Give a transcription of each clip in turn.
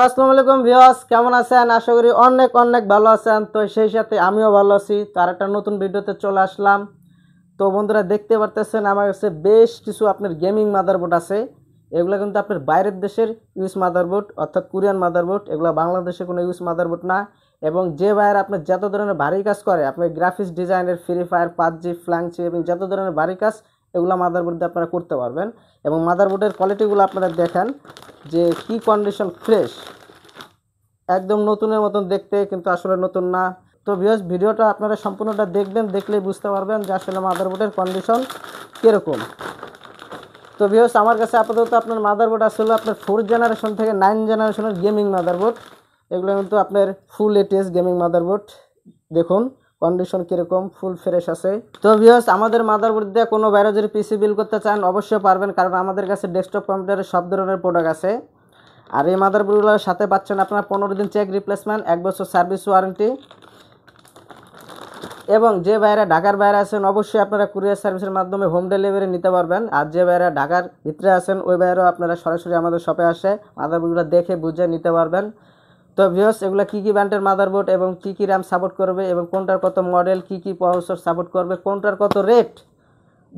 আসসালামু আলাইকুম ভিউয়ার্স, কেমন আছেন? আশা করি অনেক অনেক ভালো আছেন। তো সেই সাথে আমিও ভালো আছি। তো আরেকটা নতুন ভিডিওতে চলে আসলাম। তো বন্ধুরা দেখতে পারতেছেন আমার কাছে বেশ কিছু আপনার গেমিং মাদারবোর্ড আছে। এগুলো কিন্তু আপনার বাইরের দেশের ইউএস মাদারবোর্ড, অর্থাৎ কোরিয়ান মাদারবোর্ড। এগুলো বাংলাদেশে কোনো ইউএস মাদারবোর্ড না। এবং যে বাইরে আপনার যত ধরনের ভারী কাজ করে, আপনার গ্রাফিক্স ডিজাইনের, ফ্রি ফায়ার, পাবজি, ফ্ল্যাংচি এবং যত ধরনের ভারী কাজ এগুলো মাদারবোর্ড দিয়ে আপনারা করতে পারবেন। এবং মাদারবোর্ডের কোয়ালিটিগুলো আপনারা দেখেন যে কি কন্ডিশন, ফ্রেশ, একদম নতুনের মতন দেখতে, কিন্তু আসলে নতুন না। তো ভিউয়ার্স, ভিডিওটা আপনারা সম্পূর্ণটা দেখবেন, দেখলেই বুঝতে পারবেন যে আসলে মাদারবোর্ডের কন্ডিশন কীরকম। তো ভিউয়ার্স, আমার কাছে আপাতত আপনার মাদারবোর্ড আসলে আপনার 4 জেনারেশন থেকে 9 জেনারেশনের গেমিং মাদারবোর্ড। এগুলো কিন্তু আপনার ফুল এটিএস গেমিং মাদারবোর্ড। দেখুন কন্ডিশন কীরকম, ফুল ফ্রেশ আছে। তো ভিউয়ার্স, আমাদের মাদারবোর্ড দিয়ে কোনো বাইরে যদি পিসি বিল করতে চান অবশ্যই পারবেন, কারণ আমাদের কাছে ডেস্কটপ কম্পিউটারের সব ধরনের প্রোডাক্ট আছে। আর এই মাদারবোর্ডগুলোর সাথে পাচ্ছেন আপনারা 15 দিন চেক রিপ্লেসমেন্ট, 1 বছর সার্ভিস ওয়ারেন্টি। এবং যে বাইরে ঢাকার বাইরে আছেন অবশ্যই আপনারা কুরিয়ার সার্ভিসের মাধ্যমে হোম ডেলিভারি নিতে পারবেন। আর যে বাইরে ঢাকার ভিতরে আছেন ওই বাইরেও আপনারা সরাসরি আমাদের শপে আসে মাদারবোর্ডগুলো দেখে বুঝে নিতে পারবেন। তো ভিউয়ার্স, এগুলো কী কী ব্র্যান্ডের মাদারবোর্ড এবং কী কী র্যাম সাপোর্ট করবে এবং কোনটার কত মডেল, কী কী প্রসেসর সাপোর্ট করবে, কোনটার কত রেট,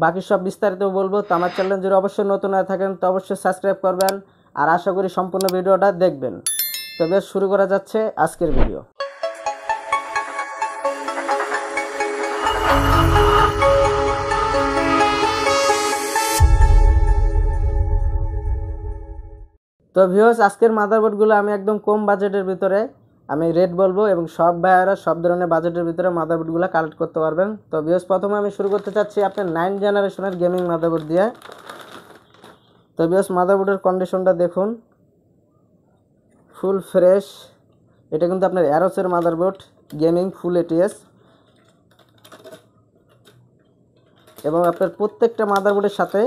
বাকি সব বিস্তারিত বলবো। তো আমার চ্যানেল যদি অবশ্যই নতুন হয়ে থাকেন তো অবশ্যই সাবস্ক্রাইব করবেন, আর আশা করি সম্পূর্ণ ভিডিওটা দেখবেন। তো বেশ, শুরু করা যাচ্ছে আজকের ভিডিও। তো ভিউয়ার্স, আজকের মাদারবোর্ডগুলো আমি একদম কম বাজেটের ভিতরে আমি রেট বলবো, এবং সব ভাইয়ারা সব ধরনের বাজেটের ভিতরে মাদারবোর্ডগুলো কালেক্ট করতে পারবেন। তো ভিউয়ার্স, প্রথমে আমি শুরু করতে চাচ্ছি আপনার 9 জেনারেশনের গেমিং মাদারবোর্ড দিয়ে। তো ভিউয়ার্স, মাদারবোর্ডের কন্ডিশনটা দেখুন, ফুল ফ্রেশ। এটা কিন্তু আপনার অ্যারোসের মাদারবোর্ড, গেমিং ফুল এটিএস। এবং আপনার প্রত্যেকটা মাদারবোর্ডের সাথে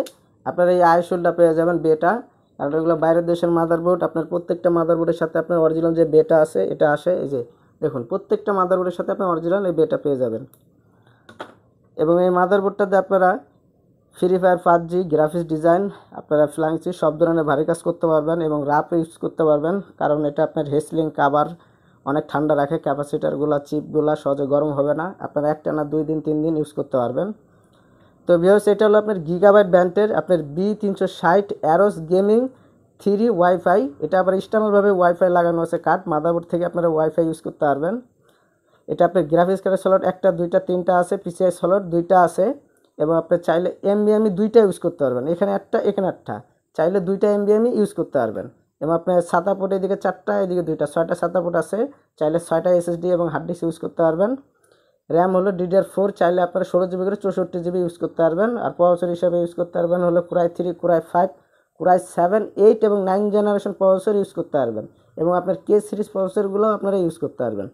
আপনার এই আইশোলটা পেয়ে যাবেন, বেটা। আর এগুলো বাইরের দেশের মাদারবোর্ড, আপনার প্রত্যেকটা মাদারবোর্ডের সাথে আপনার অরিজিনাল যে বেটা আছে এটা আসে। এই যে দেখুন, প্রত্যেকটা মাদারবোর্ডের সাথে আপনার অরিজিনাল এই বেটা পেয়ে যাবেন। এবং এই মাদারবোর্ডটাতে আপনারা free fire, PUBG, graphics design, আপনারা ফ্ল্যাংচি সব ধরনের ভারী কাজ করতে পারবেন এবং রাপ ইউজ করতে পারবেন, কারণ এটা আপনার হেসলিং কাভার অনেক ঠান্ডা রাখে। ক্যাপাসিটারগুলো, চিপগুলো সহজে গরম হবে না। আপনারা একটানা 2 দিন 3 দিন ইউজ করতে পারবেন। তো ভিউয়ার্স, এটা হলো আপনার গিগাবাইট ব্র্যান্ডের আপনার B360 অ্যারোস গেমিং 3 ওয়াইফাই। এটা আবার এক্সটার্নালভাবে ওয়াইফাই লাগানো আছে কার্ড, মাদারবোর্ড থেকে আপনারা ওয়াইফাই ইউজ করতে পারবেন। এটা আপনার গ্রাফিক্স কার্ডের স্লট 1টা 2টা 3টা আছে, পিসিআই স্লট 2টা আছে। এবং আপনি চাইলে এমবিএমই 2টা ইউজ করতে পারবেন, এখানে একটা এখানে একটা, চাইলে 2টা এমবিএমই ইউজ করতে পারবেন। এবং আপনার সাদা পোর্ট এদিকে 4টা এদিকে 2টা, 6টা সাদা পোর্ট আছে, চাইলে 6টা এসএসডি এবং হার্ড ডিস্ক ইউজ করতে পারবেন। র্যাম হলো DDR4, চাইলে আপনারা 16GB করে 64GB ইউজ করতে পারবেন। আর প্রসেসর হিসাবে ইউজ করতে পারবেন হলো কোরাই 3, কোরাই 5, কোরাই 7, 8 এবং 9 জেনারেশন প্রসেসর ইউজ করতে পারবেন। এবং আপনার K সিরিজ প্রসেসরগুলো আপনারা ইউজ করতে পারবেন।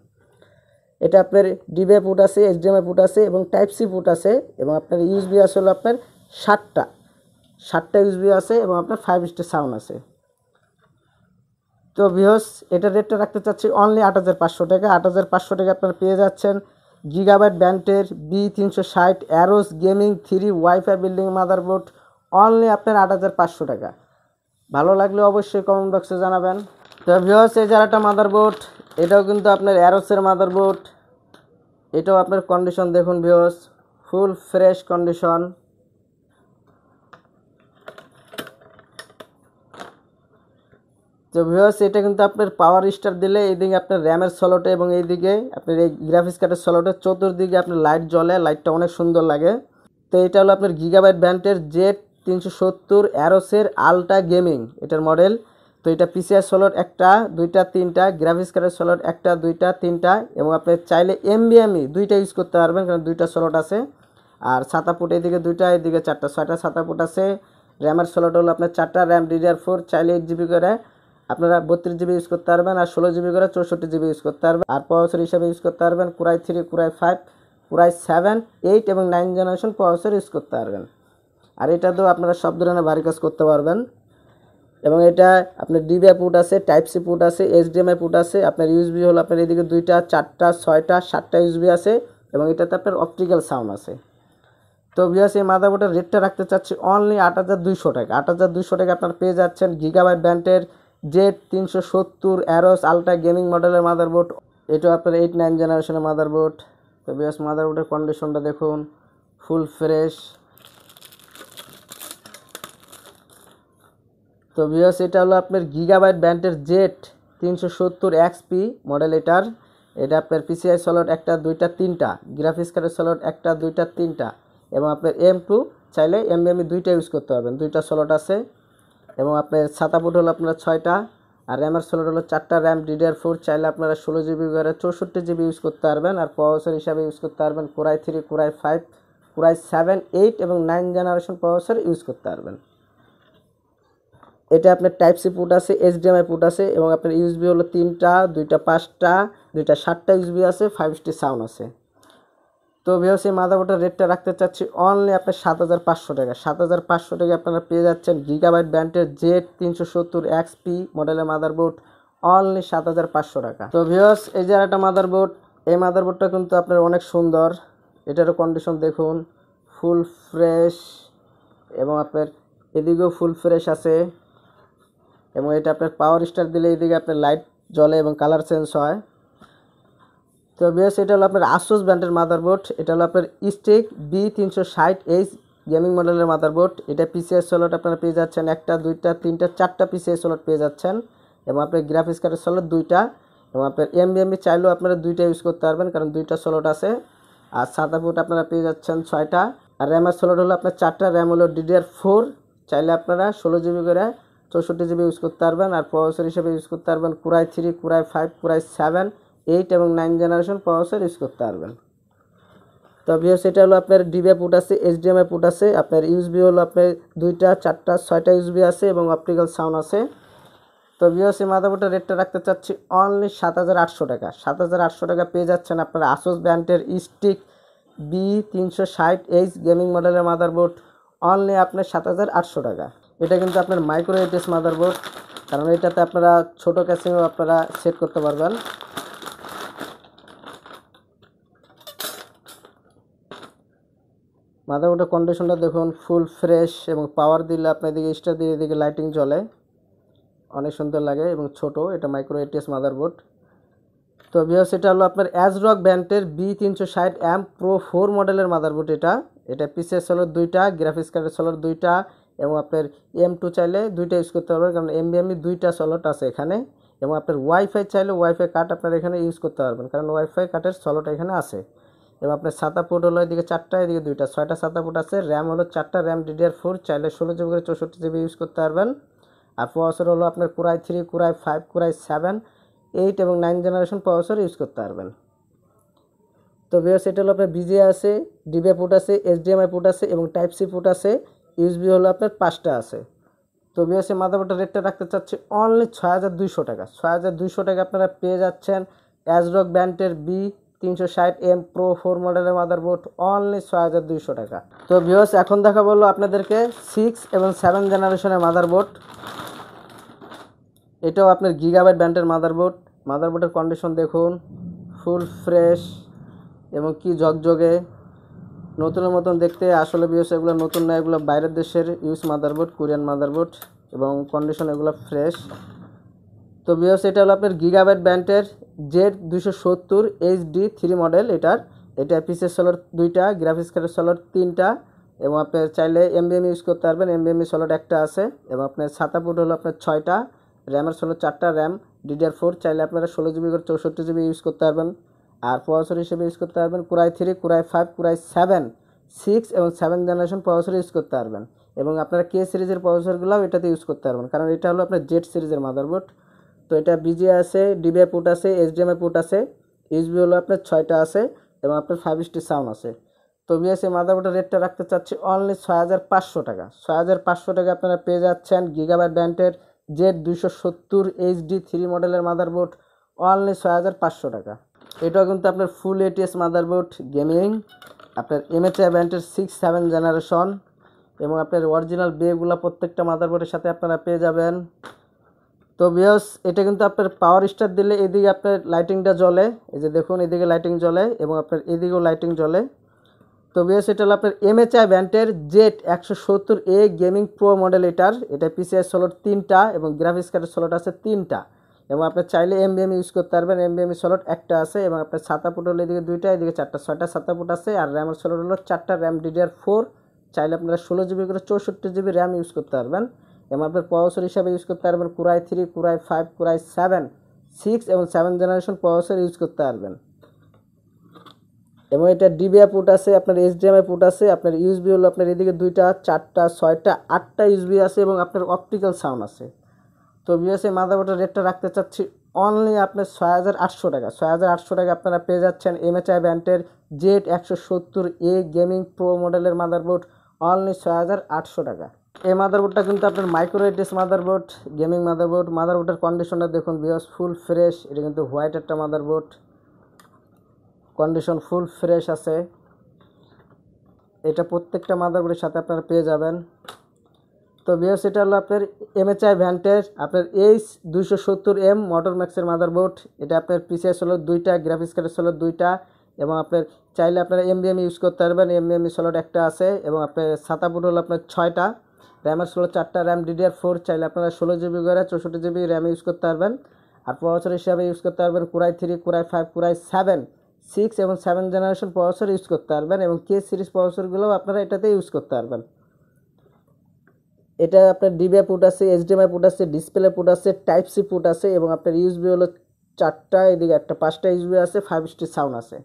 এটা আপনার ডিবিআই পুট আছে, এইচডিএমআই পুট আছে এবং টাইপ সি পুট আছে এবং আপনার ইউএসবি আছে হলো আপনার 7টা ইউএসবি আছে এবং আপনার 5 স্টার সাউন্ড আছে। তো ভিউয়ার্স এটা রেটটা রাখতে চাচ্ছি অনলি 8,500 টাকা। 8,500 টাকা আপনারা পেয়ে যাচ্ছেন গিগাবাইট ব্যান্ডের B360 Aorus gaming 3 WiFi building motherboard only আপনার 8,500 টাকা। ভালো লাগলে অবশ্যই কমেন্ট বক্সে জানাবেন। তো ভিউয়ার্স এই যার একটা মাদারবোর্ড, এটাও কিন্তু আপনার অ্যারোসের মাদারবোর্ড। এটাও আপনার কন্ডিশন দেখুন ভিউয়ার্স, ফুল ফ্রেশ কন্ডিশন। তো ভিউয়ার্স এটা কিন্তু আপনার পাওয়ার স্টার দিলে এইদিকে আপনার র্যামের স্লটে এবং এইদিকে আপনার এই গ্রাফিক্স কার্ডের স্লটে চতুর্দিকে আপনার লাইট জ্বলে, লাইটটা অনেক সুন্দর লাগে। তো এটা হলো আপনার গিগাবাইট ব্যান্ডের Z370 অ্যারোসের আলট্রা গেমিং এটার মডেল। তো এটা পিসিআই স্লট 1টা 2টা 3টা, গ্রাফিক্স কার্ডের স্লট 1টা 2টা 3টা এবং আপনি চাইলে এমবিএমই 2টা ইউজ করতে পারবেন কারণ 2টা স্লট আছে। আর ছাতা পুট এদিকে 2টা এদিকে 4টা, 6টা ছাতা পুট আছে। র্যামের স্লট হলো আপনার 4টা, র্যাম DDR4 চাইলে 8GB করে আপনারা 32GB ইউজ করতে পারবেন আর 16GB করে 64GB ইউজ করতে পারবেন। আর প্রসেসর হিসাবে ইউজ করতে পারবেন কোরাই 3, কোরাই 5, কোরাই 7, 8 এবং 9 জেনারেশন প্রসেসর ইউজ করতে পারবেন। আর এটা তো আপনারা সব ধরনের ভারী কাজ করতে পারবেন। এবং এটা আপনার ডিবিআই পুট আছে, টাইপ সি পুট আছে, এইচডিএমআই পুট আছে। আপনার ইউএসবি হলো আপনার এদিকে 2টা 4টা 6টা 7টা ইউএসবি আছে এবং এটাতে আপনার অপটিক্যাল সাউন্ড আছে। তো ভিউয়ার্স এই মাদারবোর্ডের রেটটা রাখতে চাচ্ছি অনলি 8,200 টাকা। 8,200 টাকা আপনারা পেয়ে যাচ্ছেন গিগাবাইট ব্যান্ডের Z370 অ্যারোস আলট্রা গেমিং মডেলের মাদারবোর্ড। এটাও আপনার 8-9 জেনারেশনের মাদারবোর্ড। তো ভিউয়ার্স মাদারবোর্ডের কন্ডিশনটা দেখুন, ফুল ফ্রেশ। তো ভিউয়ার্স এটা হলো আপনার গিগাবাইট ব্যান্ডের Z370 XP মডেল এটার। এটা আপনার পিসিআই স্লট 1টা 2টা 3টা, গ্রাফিক্স কার্ডের স্লট 1টা 2টা 3টা এবং আপনার M2 চাইলে এমবিএমই 2টা ইউজ করতে পারবেন, 2টা স্লট আছে। এবং আপনার ছাতা পুট হলো আপনার 6টা আর র্যামের স্লট হলো 4টা, র্যাম DDR4 চাইলে আপনারা 16GB করে 64GB ইউজ করতে পারবেন। আর প্রসেসর হিসাবে ইউজ করতে পারবেন কোরাই 3, কোরাই 5, কোরাই 7, 8 এবং 9 জেনারেশন প্রসেসর ইউজ করতে পারবেন। এটা আপনার টাইপ সি পুট আছে, এইচডিএমআই পুট আছে এবং আপনার ইউএসবি হলো 3টা 2টা 5টা 2টা 7টা ইউএসবি আছে, 5 স্টার সাউন্ড আছে। তো ভিউয়ার্স এই মাদারবোর্ডের রেটটা রাখতে চাচ্ছি অনলি আপনার 7,500 টাকা। 7,500 টাকা আপনারা পেয়ে যাচ্ছেন গিগাবাইট ব্যান্ডের Z370 XP মডেলের মাদারবোর্ড অনলি 7,500 টাকা। তো ভিউয়ার্স এই যে একটা মাদারবোর্ড, এই মাদারবোর্ডটা কিন্তু আপনার অনেক সুন্দর। এটারও কন্ডিশন দেখুন, ফুল ফ্রেশ এবং আপনার এদিকেও ফুল ফ্রেশ আছে এবং এটা আপনার পাওয়ার স্টার দিলে এইদিকে আপনার লাইট জ্বলে এবং কালার চেঞ্জ হয়। তো ভিউয়ার্স এটা হলো আপনার আসুস ব্র্যান্ডের মাদারবোর্ড। এটা হলো আপনার স্টিক B360H গেমিং মডেলের মাদারবোর্ড। এটা পিসিআই স্লট আপনারা পেয়ে যাচ্ছেন 1টা 2টা 3টা 4টা পিসিআই স্লট পেয়ে যাচ্ছেন এবং আপনার গ্রাফিক্স কার্ডের স্লট 2টা এবং আপনার এমবিএমই চাইলেও আপনারা 2টা ইউজ করতে পারবেন কারণ 2টা স্লট আছে। আর ছাতা পুট আপনারা পেয়ে যাচ্ছেন 6টা আর র্যামের স্লট হলো আপনার 4টা, র্যাম হলো DDR4 চাইলে আপনারা 16GB করে 64GB ইউজ করতে পারবেন। আর প্রসেসর হিসেবে ইউজ করতে পারবেন কোরাই 3, কোরাই 5, কোরাই 7, 8 এবং 9 জেনারেশন প্রসেসর ইউজ করতে পারবেন। তো ভিউয়ার্স এটা হলো আপনার ডিবিআই পুট আছে, এইচডিএমআই পুট আছে। আপনার ইউএসবি হলো আপনার 2টা 4টা 6টা ইউএসবি আছে এবং অপটিক্যাল সাউন্ড আছে। তো ভিউয়ার্স এই মাদারবোর্ডের রেটটা রাখতে চাচ্ছি অনলি 7,800 টাকা। 7,800 টাকা পেয়ে যাচ্ছেন আপনারা আসুস ব্র্যান্ডের স্টিক B360H গেমিং মডেলের মাদারবোর্ড অনলি আপনার 7,800 টাকা। এটা কিন্তু আপনার মাইক্রো এইচএস মাদারবোর্ড কারণ এটাতে আপনারা ছোটো ক্যাসিংও আপনারা সেট করতে পারবেন। মাদারবোর্ডের কন্ডিশনটা দেখুন, ফুল ফ্রেশ এবং পাওয়ার দিলে আপনার দিকে স্টার দিয়ে এদিকে লাইটিং জ্বলে, অনেক সুন্দর লাগে এবং ছোট। এটা মাইক্রো এইচএস মাদারবোর্ড। তো ভিউয়ার্স এটা হলো আপনার অ্যাজরক ব্র্যান্ডের B360M Pro 4 মডেলের মাদারবোর্ড। এটা পিসিআই স্লট 2টা, গ্রাফিক্স কার্ডের স্লট 2টা এবং আপনার M2 চাইলে 2টা ইউজ করতে পারবেন কারণ এমবিএমই 2টা স্লট আছে এখানে এবং আপনার ওয়াইফাই চাইলে ওয়াইফাই কার্ড আপনারা এখানে ইউজ করতে পারবেন কারণ ওয়াইফাই কার্ডের স্লট এখানে আছে। এবং আপনার ছাতা পোর্ট হলো এদিকে 4টা এদিকে 2টা, 6টা ছাতা পোর্ট আছে। র্যাম হলো 4টা, র্যাম DDR4 চাইলে 16GB করে 64GB ইউজ করতে পারবেন। আর প্রসেসর হলো আপনার কোরাই 3, কোরাই 5, কোরাই 7, 8 এবং 9 জেনারেশন প্রসেসর ইউজ করতে পারবেন। তো ভিউয়ার্স এটা হলো আপনার বিজিএ আছে, ডিবিআই পোর্ট আছে, এইচডিএমআই পোর্ট আছে এবং টাইপ সি পোর্ট আছে। ইউএসবি হলো আপনার 5টা আছে। তো ভিউয়ার্স এই মাদারবোর্ডের রেটটা রাখতে চাচ্ছি অনলি 6,200 টাকা। 6,200 টাকা আপনারা পেয়ে যাচ্ছেন অ্যাজরক ব্র্যান্ডের 360M Pro 4 মডেলের মাদারবোর্ড অনলি 6200 টাকা। তো ভিউয়ার্স এখন দেখা বললো আপনাদেরকে 6 এবং 7 জেনারেশনের মাদারবোর্ড। এটাও আপনার গিগাবাইট ব্র্যান্ডের মাদারবোর্ড। মাদারবোর্ডের কন্ডিশন দেখুন, ফুল ফ্রেশ এবং কি ঝকঝকে নতুনের মতন দেখতে। আসলে ভিউয়ার্স এগুলো নতুন না, এগুলো বাইরের দেশের ইউজ মাদারবোর্ড, কোরিয়ান মাদারবোর্ড, এবং কন্ডিশন এগুলো ফ্রেশ। তো ভিউয়ার্স এটা হলো আপনার গিগাবাইট ব্র্যান্ডের Z270 HD 3 মডেল। এটা পিসের সলট 2টা, গ্রাফিক্স কার্ডের সলট 3টা, এবং আপনি চাইলে NVMe ইউজ করতে পারবেন। NVMe সলট একটা আছে, এবং আপনার ছাতা পোর্ট হলো আপনার 6টা, র্যামের সলট 4টা, র্যাম DDR4 চাইলে আপনারা 16GB করে 64GB ইউজ করতে পারবেন। আর প্রসেসর হিসেবে ইউজ করতে পারবেন Core i3, Core i5, Core i7, 6 এবং 7 জেনারেশন প্রসেসর ইউজ করতে পারবেন। এবং আপনারা K সিরিজের প্রসেসরগুলোও এটাতে ইউজ করতে পারবেন, কারণ এটা হলো আপনার Z সিরিজের মাদারবোর্ড। তো এটা BGA আছে, DVI পোর্ট আছে, HDMI পোর্ট আছে, USB হলো আপনার 6টা আছে, এবং আপনার 5 সাউন্ড আছে। তো বিএসএ মাদারবোর্ডের রেটটা রাখতে চাচ্ছি অনলি 6500 টাকা। 6500 টাকা আপনারা পেয়ে যাচ্ছেন গিগাবাইট ব্র্যান্ডের Z270 HD 3 মডেলের মাদারবোর্ড অনলি 6500 টাকা। এটাও কিন্তু আপনার ফুল ATS মাদারবোর্ড গেমিং, আপনার MHI ব্র্যান্ডের 6-7 জেনারেশন, এবং আপনার অরিজিনাল বেগুলো প্রত্যেকটা মাদারবোর্ডের সাথে আপনারা পেয়ে যাবেন। তো ভিউয়ার্স এটা কিন্তু আপনার পাওয়ার স্টার দিলে এদিকে আপনার লাইটিংটা জ্বলে, এই যে দেখুন এদিকে লাইটিং জ্বলে, এবং আপনার এদিকেও লাইটিং জ্বলে। তো ভিউয়ার্স এটা হলো আপনার MHI ব্র্যান্ডের Z170A গেমিং প্রো মডেল। এটা PCI সলট 3টা, এবং গ্রাফিক্স কার্ডের সলট আছে 3টা, এবং আপনার চাইলে NVMe ইউজ করতে পারবেন। NVMe সলট একটা আছে, এবং আপনার ছাতা পোর্ট হলো এদিকে 2টা, এদিকে 4টা, 6টা ছাতা পোর্ট আছে। আর র্যামের সলট হলো 4টা, র্যাম DDR4 চাইলে আপনারা 16GB করে 64GB র্যাম ইউজ করতে পারবেন। এবং আপনার প্রসেসর হিসাবে ইউজ করতে পারবেন Core i3, Core i5, Core i7, 6 এবং 7 জেনারেশন প্রসেসর ইউজ করতে পারবেন। এবং এটা DVI পোর্ট আছে, আপনার HDMI পোর্ট আছে, আপনার USB হলো আপনার এদিকে 2টা, 4টা, 6টা, 8টা USB আছে, এবং আপনার অপটিক্যাল সাউন্ড আছে। তো ভিউয়ার্স এই মাদারবোর্ডের রেটটা রাখতে চাচ্ছি অনলি আপনার 6800 টাকা। 6800 টাকা আপনারা পেয়ে যাচ্ছেন MHI ব্র্যান্ডের Z170A গেমিং প্রো মডেলের মাদারবোর্ড অনলি 6800 টাকা। এই মাদারবোর্ডটা কিন্তু আপনার micro ATS motherboard, gaming motherboard. মাদারবোর্ডের কন্ডিশনটা দেখুন ভিউয়ার্স, ফুল ফ্রেশ। এটা কিন্তু হোয়াইট একটা মাদারবোর্ড, কন্ডিশন ফুল ফ্রেশ আছে। এটা প্রত্যেকটা মাদারবোর্ডের সাথে আপনারা পেয়ে যাবেন। তো ভিউয়ার্স এটা হলো আপনার MHI ব্র্যান্ডের আপনার H270M মোটর ম্যাক্সের মাদারবোর্ড। এটা আপনার PCI সলট 2টা, গ্রাফিক্স কার্ডের সলট 2টা, এবং আপনার চাইলে আপনারা NVMe ইউজ করতে পারবেন। NVMe সলট একটা আছে, এবং আপনার ছাতা পোর্ট হলো আপনার 6টা, র্যামের সলট 4টা, র্যাম DDR4 চাইলে আপনারা 16GB করে 64GB র্যাম ইউজ করতে পারবেন। আর প্রসেসর হিসাবে ইউজ করতে পারবেন Core i3, Core i5, Core i7, 6 এবং 7 জেনারেশন প্রসেসর ইউজ করতে পারবেন, এবং K সিরিজ প্রসেসরগুলোও আপনারা এটাতে ইউজ করতে পারবেন। এটা আপনার DVI পোর্ট আছে, HDMI পোর্ট আছে, ডিসপ্লে পোর্ট আছে, টাইপ সি পোর্ট আছে, এবং আপনার USB হলো 4টা, এদিকে একটা 5টা USB আছে, 5 সাউন্ড আছে।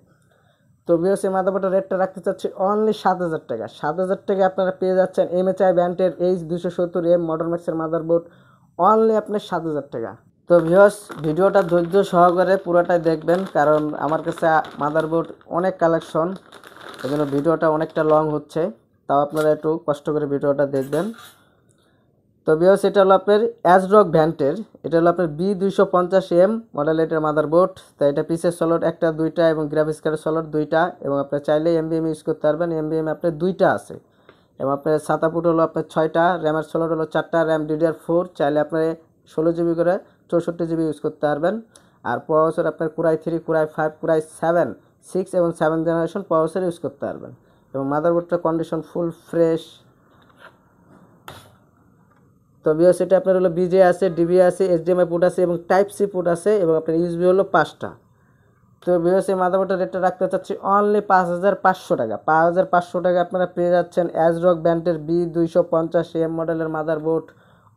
তো ভিউয়ার্স এই মাদারবোর্ডের রেটটা রাখতে চাচ্ছি অনলি 7000 টাকা। 7000 টাকা আপনারা পেয়ে যাচ্ছেন MHI ব্র্যান্ডের H270M মোটর ম্যাক্সের মাদারবোর্ড অনলি আপনার 7000 টাকা। তো ভিউয়ার্স ভিডিওটা ধৈর্য সহকারে পুরোটাই দেখবেন, কারণ আমার কাছে মাদারবোর্ড অনেক কালেকশন, এই জন্য ভিডিওটা অনেকটা লং হচ্ছে, তাও আপনারা একটু কষ্ট করে ভিডিওটা দেখবেন। তো ভিউয়ার্স এটা হলো আপনার ASRock ব্র্যান্ডের, এটা হলো আপনার B250M মডেল এটার মাদারবোর্ড। তো এটা পিসের সলট একটা, 2টা, এবং গ্রাফিক্স কার্ডের সলট 2টা, এবং আপনার চাইলে NVMe ইউজ করতে পারবেন। NVMe আপনার 2টা আছে, এবং আপনার ছাতা পোর্ট হলো আপনার 6টা, র্যামের সলট হলো 4টা, র্যাম DDR4 চাইলে আপনার 16GB করে 64GB ইউজ করতে পারবেন। আর প্রসেসর আপনার Core i3, Core i5, Core i7, 6 এবং 7 জেনারেশন প্রসেসর ইউজ করতে পারবেন। এবং মাদারবোর্ডটার কন্ডিশন ফুল ফ্রেশ। তো ভিউয়ার্স এটা আপনার হলো BGA আছে, DVI আছে, HDMI পোর্ট আছে, এবং টাইপ সি পোর্ট আছে, এবং আপনার USB হলো 5টা। তো ভিউয়ার্স এই মাদারবোর্ডের রেটটা রাখতে চাচ্ছি অনলি 5500 টাকা। 5500 টাকা আপনারা পেয়ে যাচ্ছেন ASRock ব্র্যান্ডের B250M মডেলের মাদারবোর্ড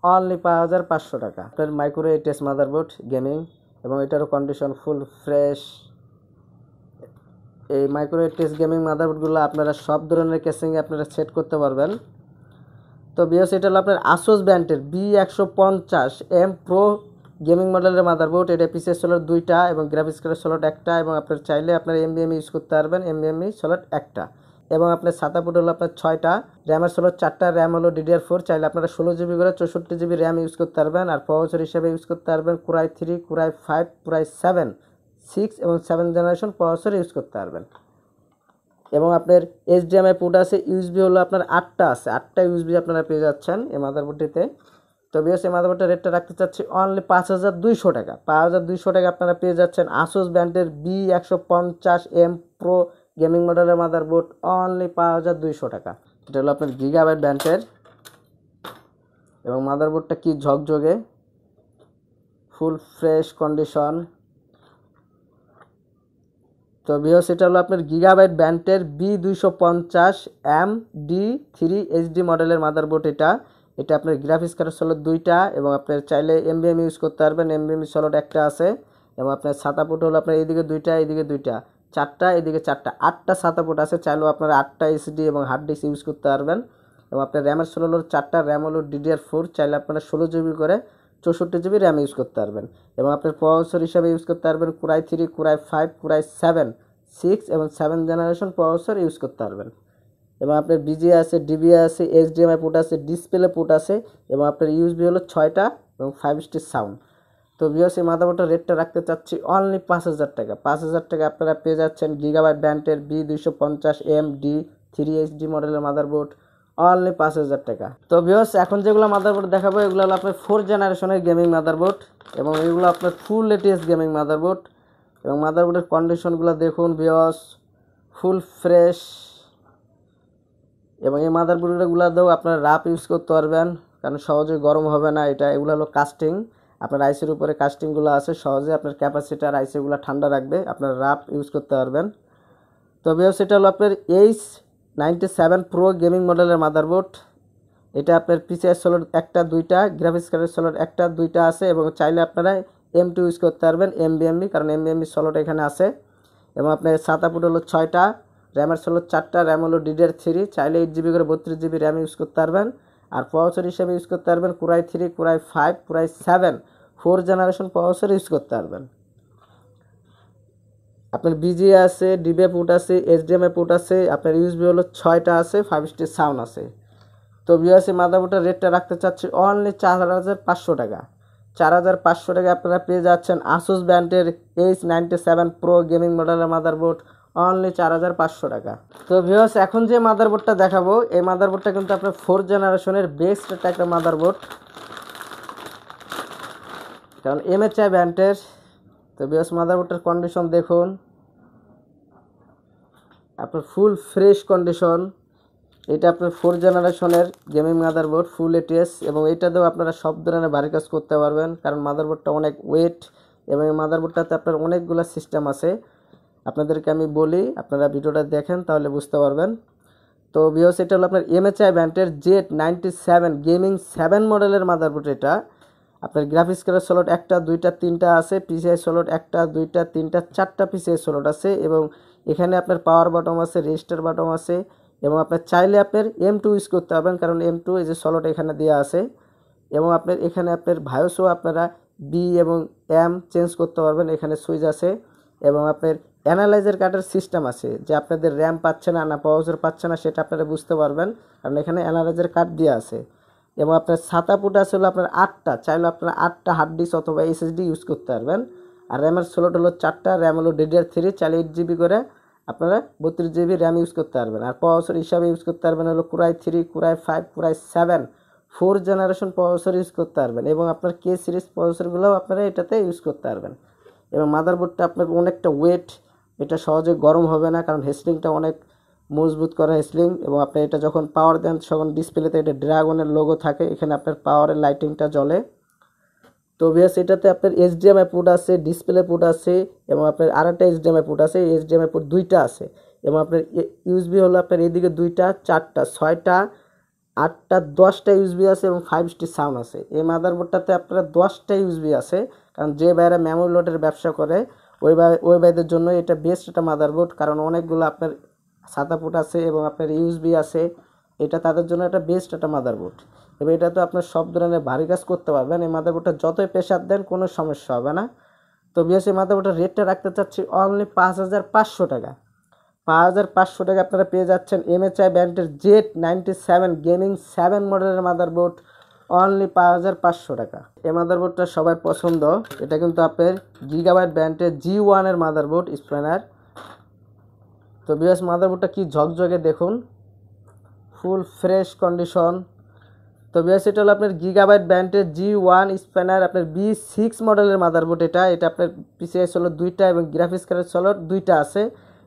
অনলি 5500 টাকা। আপনার মাইক্রো ATS মাদারবোর্ড গেমিং, এবং এটারও কন্ডিশন ফুল ফ্রেশ। এই মাইক্রো ATS গেমিং মাদারবোর্ডগুলো আপনারা সব ধরনের কেসিংয়ে আপনারা সেট করতে পারবেন। তো ভিউয়ার্স এটা হলো আপনার ASUS ব্র্যান্ডের B150M প্রো গেমিং মডেলের মাদারবোর্ড। এটা পিসের সলট 2টা, এবং গ্রাফিক্স কার্ডের সলট একটা, এবং আপনার চাইলে আপনার NVMe ইউজ করতে পারবেন। NVMe সলট একটা, এবং আপনার ছাতা পোর্ট হলো আপনার 6টা, র্যামের সলট 4টা, র্যাম হলো DDR4 চাইলে আপনারা 16GB করে 64GB র্যাম ইউজ করতে পারবেন। আর প্রসেসর হিসেবে ইউজ করতে পারবেন Core i3, Core i5, Core i7, 6 এবং 7 জেনারেশন প্রসেসর ইউজ করতে পারবেন। এবং আপনার HDMI পোর্ট আছে, ইউএসবি হলো আপনার 8টা আছে, 8টা ইউএসবি আপনারা পেয়ে যাচ্ছেন এই মাদারবোর্ডটিতে। তো ভিউয়ার্স এই মাদারবোর্ডের রেটটা রাখতে চাচ্ছি অনলি 5200 টাকা। 5200 টাকা আপনারা পেয়ে যাচ্ছেন আসুস ব্র্যান্ডের B150M প্রো গেমিং মডেলের মাদারবোর্ড অনলি 5200 টাকা। এটা হলো আপনার গিগাবাইট ব্র্যান্ডের এবং মাদারবোর্ডটা কি ঝকঝকে, ফুল ফ্রেশ কন্ডিশন। তো ভিউয়ার্স এটা হলো আপনার গিগাবাইট ব্র্যান্ডের B250MD3 এইচডি মডেলের মাদারবোর্ড। এটা আপনার গ্রাফিক্স কার্ড হলো 2টা এবং আপনার চাইলে NVMe ইউজ করতে পারবেন, NVMe স্লট একটা আছে এবং আপনার ছাতা পোর্ট হলো আপনার এইদিকে 2টা এইদিকে 2টা, 4টা এদিকে 4টা, 8টা ছাতা পোর্ট আছে। চাইলেও আপনারা 8টা এসডি এবং হার্ড ডিস্ক ইউজ করতে পারবেন। এবং আপনার র্যামের স্লট হলো 4টা, র্যাম হলো DDR4, চাইলে আপনারা 16GB করে 64GB র্যাম ইউজ করতে পারবেন। এবং আপনার প্রসেসর হিসাবে ইউজ করতে পারবেন Core i3, Core i5, Core i7, 6 এবং 7 জেনারেশন প্রসেসর ইউজ করতে পারবেন। এবং আপনার BGA আছে, DBA আছে, HDMI পোর্ট আছে, ডিসপ্লে পোর্ট আছে এবং আপনার USB হলো 6টা এবং 5 স্টার সাউন্ড। তো ভিউয়ার্স এই মাদারবোর্ডের রেটটা রাখতে চাচ্ছি অনলি 5000 টাকা। 5000 টাকা আপনারা পেয়ে যাচ্ছেন গিগাবাইট ব্র্যান্ডের B250MD3 এইচডি মডেলের মাদারবোর্ড অনলি 5000 টাকা। তো ভিউয়ার্স এখন যেগুলো মাদারবোর্ড দেখাবো এগুলো হলো আপনার 4 জেনারেশনের গেমিং মাদারবোর্ড এবং এগুলো আপনার ফুল লেটেস্ট গেমিং মাদারবোর্ড। এবং মাদারবোর্ডের কন্ডিশনগুলো দেখুন ভিউয়ার্স, ফুল ফ্রেশ। এবং এই মাদারবোর্ডগুলোতেও আপনারা রাপ ইউজ করতে পারবেন কারণ সহজে গরম হবে না। এগুলো হলো কাস্টিং, আপনার আইসির উপরে কাস্টিংগুলো আছে, সহজে আপনার ক্যাপাসিটার আইসিগুলো ঠান্ডা রাখবে, আপনার রাপ ইউজ করতে পারবেন। তো ভিউয়ার্স এটা হলো আপনার H97 প্রো গেমিং মডেলের মাদারবোর্ড। এটা আপনার PCI স্লট একটা 2টা, গ্রাফিক্স কার্ডের স্লট একটা 2টা আছে এবং চাইলে আপনারা M2 ইউজ করতে পারবেন, NVMe, কারণ NVMe স্লট এখানে আছে। এবং আপনার ছাতা পোর্ট হলো 6টা, র্যামের স্লট 4টা, র্যাম হলো DDR3, চাইলে 8GB করে 32GB র্যাম ইউজ করতে পারবেন। আর প্রসেসর হিসেবে ইউজ করতে পারবেন Core i3, Core i5, Core i7 4 generation processor use করতে পারবেন। আপনার BGA আছে, DBA পোর্ট আছে, HDMI পোর্ট আছে, আপনার USB হলো 6টা আছে, 5 স্টার সাউন্ড আছে। তো ভিউয়ার্স এই মাদারবোর্ডের রেটটা রাখতে চাচ্ছি অনলি 4500 টাকা। 4500 টাকা আপনারা পেয়ে যাচ্ছেন আসুস ব্র্যান্ডের H97 প্রো গেমিং মডেলের মাদারবোর্ড অনলি 4500 টাকা। তো ভিউয়ার্স এখন যে মাদারবোর্ডটা দেখাবো এই মাদারবোর্ডটা কিন্তু আপনার 4 জেনারেশনের বেস্ট একটা মাদারবোর্ড, কারণ MHI ব্র্যান্ডের। তো ভিউয়ার্স মাদারবোর্ডের কন্ডিশন দেখুন, আপনার ফুল ফ্রেশ কন্ডিশন। এটা আপনার 4 জেনারেশনের গেমিং মাদারবোর্ড, ফুল ATS এবং এটাতেও আপনারা সব ধরনের ভারী কাজ করতে পারবেন কারণ মাদারবোর্ডটা অনেক ওয়েট এবং এই মাদারবোর্ডটাতে আপনার অনেকগুলো সিস্টেম আছে। আপনাদেরকে আমি বলি, আপনারা ভিডিওটা দেখেন তাহলে বুঝতে পারবেন। তো ভিউয়ার্স এটা হলো আপনার MHI ব্র্যান্ডের Z97 গেমিং 7 মডেলের মাদারবোর্ড। এটা আপনার গ্রাফিক্স কার্ডের স্লট একটা 2টা 3টা আছে, PCI স্লট একটা 2টা 3টা 4টা PCI স্লট আছে এবং এখানে আপনার পাওয়ার বাটন আছে, রেজিস্টার বাটন আছে এবং আপনার চাইলে আপনার M2 ইউজ করতে পারবেন কারণ M2 এই যে স্লট এখানে দেওয়া আছে। এবং আপনার এখানে আপনার ভায়োসও আপনারা B এবং M চেঞ্জ করতে পারবেন, এখানে সুইচ আছে। এবং আপনার অ্যানালাইজার কার্ডের সিস্টেম আছে, যে আপনাদের র্যাম পাচ্ছে না না প্রসেসর পাচ্ছে না সেটা আপনারা বুঝতে পারবেন কারণ এখানে অ্যানালাইজার কার্ড দেওয়া আছে। এবং আপনার ছাতা পোর্ট আছে হলো আপনার 8টা, চাইলে আপনারা 8টা হার্ড ডিস্ক অথবা SSD ইউজ করতে পারবেন। আর র্যামের স্লট হলো 4টা, র্যাম হলো DDR3, চাইলে 8GB করে আপনারা 32GB র্যাম ইউজ করতে পারবেন। আর প্রসেসর হিসাবে ইউজ করতে পারবেন হলো Core i3, Core i5, Core i7 4 generation processor use করতে পারবেন এবং আপনার K সিরিজ প্রসেসরগুলোও আপনারা এটাতে ইউজ করতে পারবেন। এবং মাদারবোর্ডটা আপনার অনেকটা ওয়েট, এটা সহজে গরম হবে না কারণ হেসলিংটা অনেক মজবুত করা হেসলিং। এবং আপনি এটা যখন পাওয়ার দেন তখন ডিসপ্লেতে এটা ড্রাগনের লোগো থাকে, এখানে আপনার পাওয়ারের লাইটিংটা জ্বলে। তো ভিউয়ার্স এটাতে আপনার HDMI পোর্ট আছে, ডিসপ্লে পোর্ট আছে এবং আপনার আরেকটা HDMI পোর্ট আছে, HDMI পোর্ট 2টা আছে এবং আপনার USB হলো আপনার এদিকে 2টা 4টা 6টা 8টা 10টা USB আছে এবং 5 স্টার সাউন্ড আছে। এই মাদারবোর্ডটাতে আপনার 10টা USB আছে কারণ যে বাইরে মেমোরি লোডের ব্যবসা করে ওই ভাইদের জন্য এটা বেস্ট একটা মাদারবোর্ড, কারণ অনেকগুলো আপনার ছাতা পোর্ট আছে এবং আপনার USB আছে, এটা তাদের জন্য একটা বেস্ট একটা মাদারবোর্ড। এবং এটা তো আপনার সব ধরনের ভারী কাজ করতে পারবেন, এই মাদারবোর্ডটা যতই প্রেশার দেন কোনো সমস্যা হবে না। তো বিএস এই মাদারবোর্ডের রেটটা রাখতে চাচ্ছি অনলি 5500 টাকা। 5500 টাকা আপনারা পেয়ে যাচ্ছেন MHI ব্র্যান্ডের Z97 গেমিং 7 মডেলের মাদারবোর্ড অনলি 5500 টাকা। এই মাদারবোর্ডটা সবার পছন্দ। এটা কিন্তু আপনার গিগাবাইট ব্র্যান্ডের G1 এর মাদারবোর্ড স্প্যানার। তো ভিউয়ার্স মাদারবোর্ডটা কি ঝকঝকে দেখুন, ফুল ফ্রেশ কন্ডিশন। তো ভিউয়ার্স এটা হলো আপনার গিগাবাইট ব্র্যান্ডের G1 স্প্যানার, আপনার B6 মডেলের মাদারবোর্ড। এটা আপনার পিসিআই স্লট 2টা এবং গ্রাফিক্স কার্ডের স্লট 2টা আছে।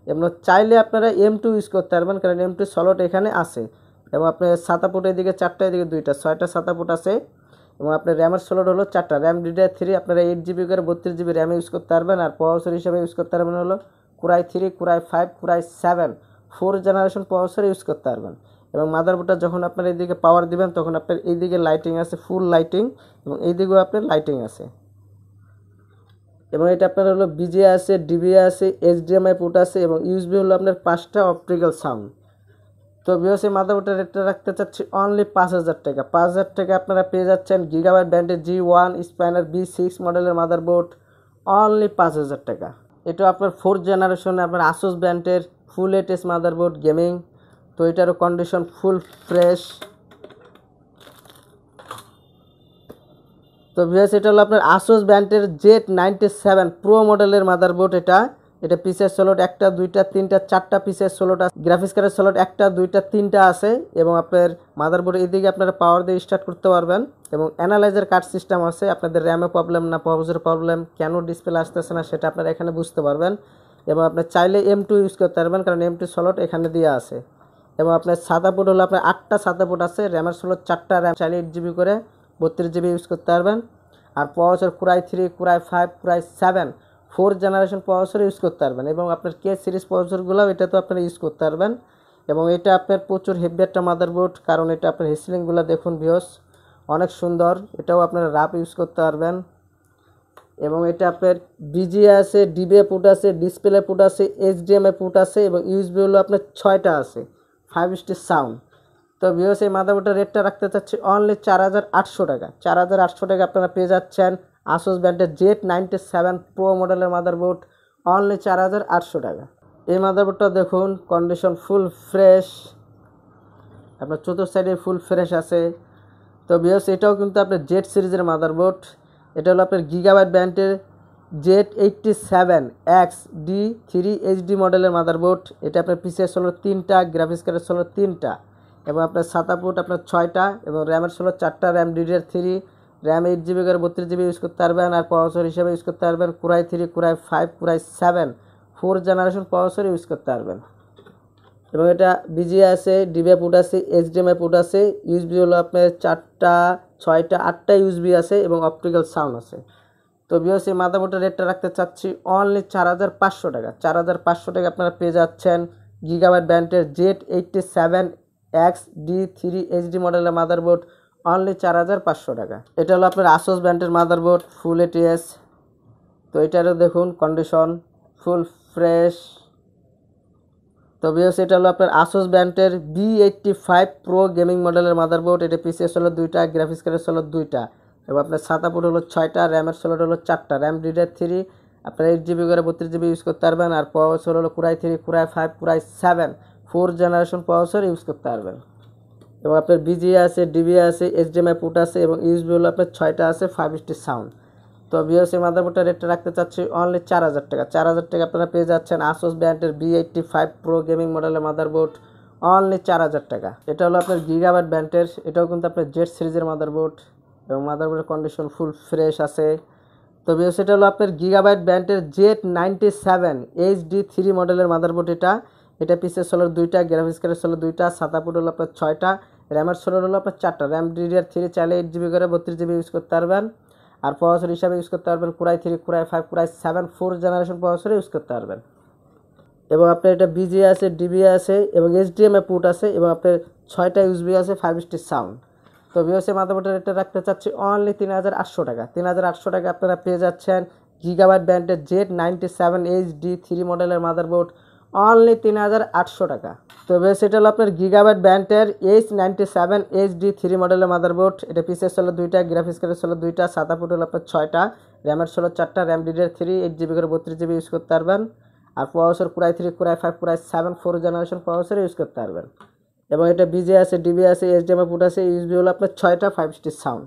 এবং চাইলে আপনারা M2 ইউজ করতে পারবেন, কারণ M2 স্লট এখানে আছে। এবং আপনার সাতা পোর্ট এদিকে 4টা, এদিকে 2টা, 6টা সাতা পোর্ট আছে। এবং আপনার র্যামের স্লট হলো 4টা, র্যাম DDR3 আপনারা 8GB করে 32GB র্যাম ইউজ করতে পারবেন। আর প্রসেসর হিসেবে ইউজ করতে পারবেন হলো Core i3, Core i5, Core i7 4 generation processor use করতে পারবেন। এবং মাদারবোর্ডটা যখন আপনার এইদিকে পাওয়ার দিবেন তখন আপনার এইদিকে লাইটিং আছে, ফুল লাইটিং, এবং এইদিকেও আপনার লাইটিং আছে। এবং এটা আপনার হলো BGA আছে, DBA আছে, HDMI পোর্ট আছে, এবং USB হলো আপনার 5টা অপটিক্যাল সাউন্ড। তো ভিউয়ার্স এই মাদারবোর্ডের রেটটা রাখতে চাচ্ছি অনলি 5000 টাকা। 5000 টাকা আপনারা পেয়ে যাচ্ছেন গিগাবাইট ব্র্যান্ডের G1 স্প্যানার B6 মডেলের মাদারবোর্ড অনলি 5000 টাকা। এটা আপনার 4th জেনারেশনে আপনার আসুস ব্র্যান্ডের ফুল এইচএস মাদারবোর্ড গেমিং। তো এটারও কন্ডিশন ফুল ফ্রেশ। তো ভিউয়ার্স এটা হলো আপনার আসুস ব্র্যান্ডের Z97 প্রো মডেলের মাদারবোর্ড। এটা পিসের স্লট 1টা 2টা 3টা 4টা পিসের স্লট আছে, গ্রাফিক্স কার্ডের স্লট 1টা 2টা 3টা আছে। এবং আপনার মাদারবোর্ড এদিকে আপনারা পাওয়ার দিয়ে স্টার্ট করতে পারবেন। এবং অ্যানালাইজার কার্ড সিস্টেম আছে, আপনাদের র্যামে প্রবলেম না প্রসেসরে প্রবলেম, কেন ডিসপ্লে আসতেছে না সেটা আপনারা এখানে বুঝতে পারবেন। এবং আপনার চাইলে M2 ইউজ করতে পারবেন, কারণ M2 স্লট এখানে দেওয়া আছে। এবং আপনার সাদা পোর্ট হলো আপনার 8টা সাদা পোর্ট আছে, র্যামের স্লট 4টা, র্যাম চাইলে 8GB করে 32GB ইউজ করতে পারবেন। আর processor Core i3, Core i5, Core i7 4 generation processor use করতে পারবেন। এবং আপনার K সিরিজ প্রসেসরগুলো এটা তো আপনারা ইউজ করতে পারবেন। এবং এটা আপনার প্রচুর হেভি একটা মাদারবোর্ড, কারণ এটা আপনার হেসলিংগুলো দেখুন ভিউয়ার্স অনেক সুন্দর। এটাও আপনারা রাপ ইউজ করতে পারবেন। এবং এটা আপনার BGA আছে, DBA পোর্ট আছে, ডিসপ্লে পোর্ট আছে, HDMI পোর্ট আছে, এবং USB হলো আপনার 6টা আছে, 5 স্টার সাউন্ড। তো ভিউয়ার্স এই মাদারবোর্ডের রেটটা রাখতে চাচ্ছি অনলি 4800 টাকা। 4800 টাকা আপনারা পেয়ে যাচ্ছেন আসুস ব্র্যান্ডের Z97 প্রো মডেলের মাদারবোর্ড অনলি 4800 টাকা। এই মাদারবোর্ডটা দেখুন কন্ডিশন ফুল ফ্রেশ, আপনার চতুর্থ সাইডে ফুল ফ্রেশ আছে। তো ভিউয়ার্স এটাও কিন্তু আপনার Z সিরিজের মাদারবোর্ড। এটা হলো আপনার গিগাবাইট ব্র্যান্ডের Z87XD3 HD মডেলের মাদারবোর্ড। এটা আপনার পিসিআই স্লট 3টা, গ্রাফিক্স কার্ডের স্লট 3টা, এবং আপনার সাতা পোর্ট আপনার 6টা, এবং র্যামের স্লট 4টা, র্যাম DDR3, র্যাম 8GB করে 32GB ইউজ করতে পারবেন। আর প্রসেসর হিসেবে ইউজ করতে পারবেন Core i3, Core i5, Core i7 4 generation processor use করতে পারবেন। এবং এটা BGA আছে, DBA পোর্ট আছে, HDMI পোর্ট আছে, USB হলো আপনার 4টা 6টা 8টা USB আছে, এবং অপটিক্যাল সাউন্ড আছে। তো ভিউয়ার্স এই মাদারবোর্ডের রেটটা রাখতে চাচ্ছি অনলি 4500 টাকা। 4500 টাকা আপনারা পেয়ে যাচ্ছেন গিগাবাইট ব্র্যান্ডের Z87XD3 HD মডেলের মাদারবোর্ড অনলি 4500 টাকা। এটা হলো আপনার আসুস ব্র্যান্ডের মাদারবোর্ড ফুল ATS। তো এটারও দেখুন কন্ডিশন ফুল ফ্রেশ। তো ভিউয়ার্স এটা হলো আপনার আসুস ব্র্যান্ডের B85 প্রো গেমিং মডেলের মাদারবোর্ড। এটা পিসিআই স্লট 2টা, গ্রাফিক্স কার্ডের স্লট 2টা, এবং আপনার সাদা পোর্ট হলো 6টা, র্যামের স্লট হলো 4টা, র্যাম DDR3 আপনার 8GB করে 32GB ইউজ করতে পারবেন। আর প্রসেসর হলো Core i3, Core i5, Core i7 4 generation processor use করতে পারবেন। এবং আপনার BGA আছে, DBA আছে, HDMI পোর্ট আছে, এবং USB হলো আপনার 6টা আছে, 5 স্টার সাউন্ড। তো ভিউয়ার্স এই মাদারবোর্ডটার রেটটা রাখতে চাচ্ছি অনলি 4000 টাকা। 4000 টাকা আপনারা পেয়ে যাচ্ছেন আসুস ব্র্যান্ডের B85 প্রো গেমিং মডেলের মাদারবোর্ড অনলি 4000 টাকা। এটা হলো আপনার গিগাবাইট ব্র্যান্ডের, এটাও কিন্তু আপনার Z সিরিজের মাদারবোর্ড, এবং মাদারবোর্ডের কন্ডিশন ফুল ফ্রেশ আছে। তো ভিউয়ার্স এটা হলো আপনার গিগাবাইট ব্র্যান্ডের Z97HD3 মডেলের মাদারবোর্ড। এটা পিসের স্লট 2টা, গ্রাফিক্স কার্ডের স্লট 2টা, সাদা পোর্ট হলো আপনার 6টা, র্যামের স্লট হলো আপনার 4টা, র্যাম DDR3 চাইলে 8GB করে 32GB ইউজ করতে পারবেন। আর প্রসেসর হিসাবে ইউজ করতে পারবেন Core i3, Core i5, Core i7 4 generation processor use করতে পারবেন। এবং আপনার এটা BGA আছে, DBA আছে, এবং HDMI পোর্ট আছে, এবং আপনার 6টা USB আছে, 5 স্টার সাউন্ড। তো ভিউয়ার্স এই মাদারবোর্ডের রেটটা রাখতে চাচ্ছি অনলি 3800 টাকা। 3800 টাকা আপনারা পেয়ে যাচ্ছেন গিগাবাইট ব্র্যান্ডের Z97HD3 মডেলের মাদারবোর্ড অনলি 3800 টাকা। তো ভিউয়ার্স এটা হলো আপনার গিগাবাইট ব্র্যান্ডের H97HD3 মডেলের মাদারবোর্ড। এটা পিসের স্লট 2টা, গ্রাফিক্স কার্ডের স্লট 2টা, সাদা পোর্ট হলো আপনার 6টা, র্যামের স্লট 4টা, র্যাম DDR3 8GB করে 32GB ইউজ করতে পারবেন। আর processor Core i3, Core i5, Core i7 4 generation processor use করতে পারবেন। এবং এটা বিজে আছে, ডিবি আছে, এইচডিএমআই পোর্ট আছে, ইউএসবি হলো আপনার 6টা 5 স্টিচ সাউন্ড।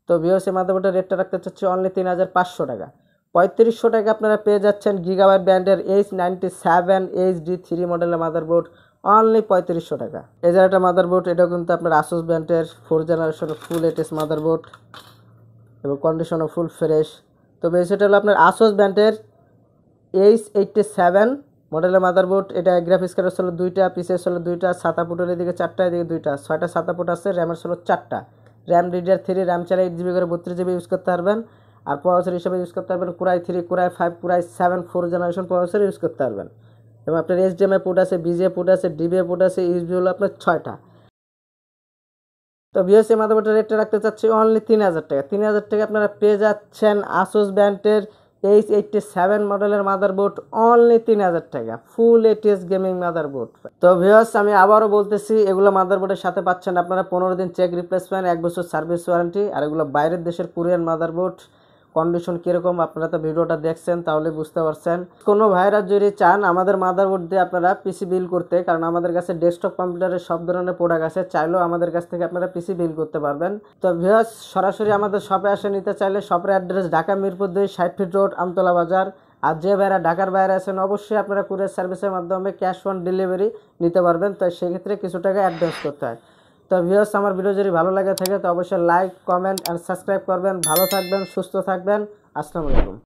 তো ভিউয়ার্স এই মাদারবোর্ডের রেটটা রাখতে চাচ্ছি অনলি 3500 টাকা। 3500 টাকা আপনারা পেয়ে যাচ্ছেন গিগাবাইট ব্র্যান্ডের H97 HD3 মডেলের মাদারবোর্ড অনলি 3500 টাকা। এই যে একটা মাদারবোর্ড, এটা কিন্তু আপনার আসুস ব্র্যান্ডের 4th জেনারেশন ফুল লেটেস্ট মাদারবোর্ড এবং কন্ডিশনও ফুল ফ্রেশ। তবে সেটা হলো আপনার আসুস ব্র্যান্ডের H87 মডেলের মাদারবোর্ড। এটা গ্রাফিক্স কার্ড হলো 2টা, পিসেস হলো 2টা, সাতা পোর্টের এদিকে 4টা, এদিকে 2টা, 6টা সাতা পোর্ট আছে, র্যামের হলো 4টা, র্যাম DDR3, র্যাম 4 8GB করে 32GB ইউজ করতে পারবেন। আর প্রসেসর হিসেবে ইউজ করতে পারবেন core i 3, core i 5, core i 7 4th generation processor use করতে পারবেন। এবং আপনার HDMI পোর্ট আছে, বিজে পোর্ট আছে, ডিবিএ পোর্ট আছে, ইউএসবি হলো আপনার 6টা। তো ভিউয়ার্স এই মাদারবোর্ডের রেটটা রাখতে চাচ্ছি অনলি 3000 টাকা। 3000 টাকা আপনারা পেয়ে যাচ্ছেন আসুস ব্র্যান্ডের H87 মডেলের মাদারবোর্ড অনলি 3000 টাকা, ফুল ATS গেমিং মাদারবোর্ড। তো ভিউয়ার্স আমি আবারও বলতেছি, এগুলো মাদারবোর্ডের সাথে পাচ্ছেন আপনারা 15 দিন চেক রিপ্লেসমেন্ট, 1 বছর সার্ভিস ওয়ারেন্টি। আর এগুলো বাইরের দেশের কোরিয়ান মাদারবোর্ড। কন্ডিশন কীরকম আপনারা তো ভিডিওটা দেখছেন, তাহলে বুঝতে পারছেন। কোনো ভাইরা যদি চান আমাদের মাদারবোর্ড দিয়ে আপনারা পিসি বিল করতে, কারণ আমাদের কাছে ডেস্কটপ কম্পিউটারের সব ধরনের প্রোডাক্ট আছে, চাইলেও আমাদের কাছ থেকে আপনারা পিসি বিল করতে পারবেন। তো ভিউয়ার্স সরাসরি আমাদের শপে এসে নিতে চাইলে শপের address Dhaka Mirpur 2 60 fit road, Amtala বাজার। আর যে ভাইরা ঢাকার বাইরে আছেন অবশ্যই আপনারা কুরিয়ার সার্ভিসের মাধ্যমে ক্যাশ অন ডেলিভারি নিতে পারবেন। তো সেক্ষেত্রে কিছু টাকা অ্যাডভান্স করতে হয়। তো ভিউয়ার্স আমার ভিডিও যদি ভালো লাগে থাকে তো অবশ্যই লাইক, কমেন্ট অ্যান্ড সাবস্ক্রাইব করবেন। ভালো থাকবেন, সুস্থ থাকবেন। আসসালামু আলাইকুম।